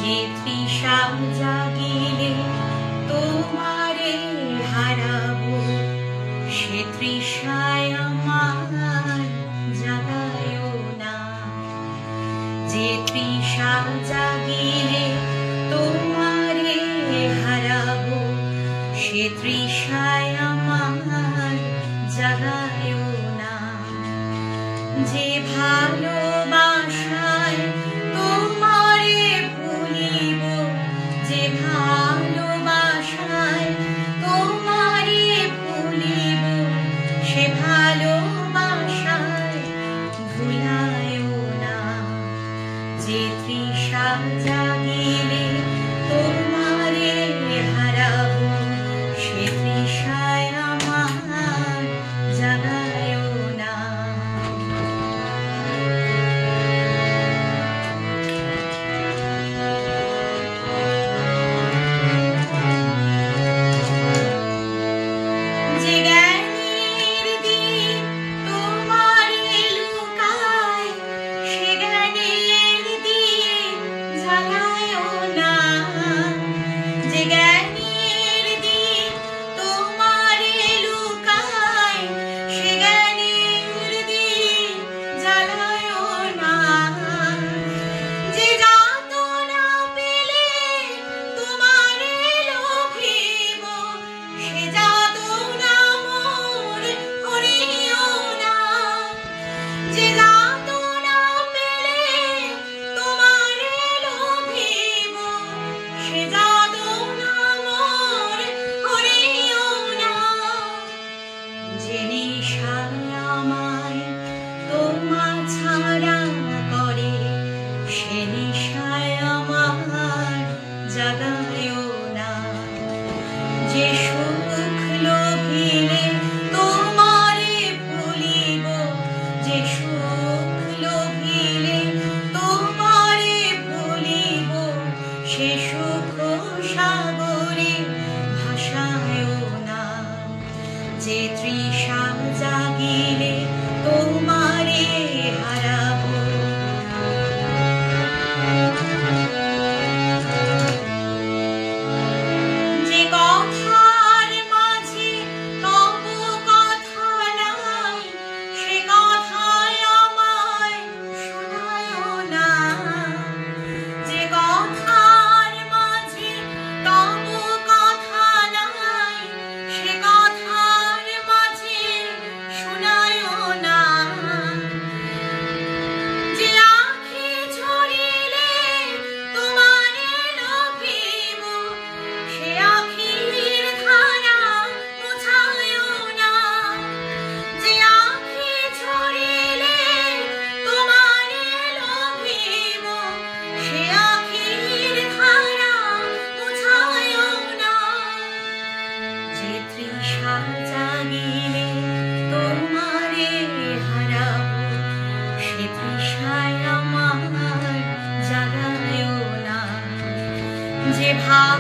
যে তৃষা জাগিলে তোমারে হারাবো, সে তৃষায় আমার জাগায়ও না। যে তৃষা জাগিলে তোমারে হারাবো, সে তৃষায় আমার জাগায়ও না। যে ভালোবাসায় তোমারে ভুলিব, যে ভালোবাসায় তোমারে ভুলিব, সে ভালোবাসায় ভুলায়ও না। যে তৃষা জাগিলে তোমারে হারাবো, সে তৃষায় আমার জাগায়ও না। যে জ্ঞানের দ্বীপ তোমারে লুকায়, সে জ্ঞানের দ্বীপ জ্বালায়ও না। যে জ্ঞানের দ্বীপ তোমারে লুকায়, সে জ্ঞানের দ্বীপ জ্বালায়ও না। যে যাতনা পেলে তোমারে লোভিব, সে যাতনা মোর করিও না। যে যাতনা পেলে তোমারে লোভিব, সে যাতনা মোর করিও না। যে নেশা আমায় তোমা ছাড়া করে, সে নেশায় আমার জাগায়ও না। যে সুখ লোভিলে তোমারে ভুলিব, যে সুখ লোভিলে তোমারে ভুলিব, সে সুখ সাগরে ভাসায়ও না। যে তৃষা জাগিলে তোমারে হারাবো, যে কথার মাঝে তব কথা নাই, সে কথায় আমায় শোনায়ও না। যে কথার মাঝে তব কথা নাই, সে কথার মাঝে শোনায়ও না। যে আঁখি ঝরিলে তোমারে লোভিব, সে আঁখির ধারা মুছায়ও না। যে আঁখি ঝরিলে তোমারে লোভিব, সে আঁখির ধারা মুছায়ও না। যে তৃষা জাগিলে তোমারে হারাবো, সে তৃষায় আমার জাগায়ও না। যে ভাব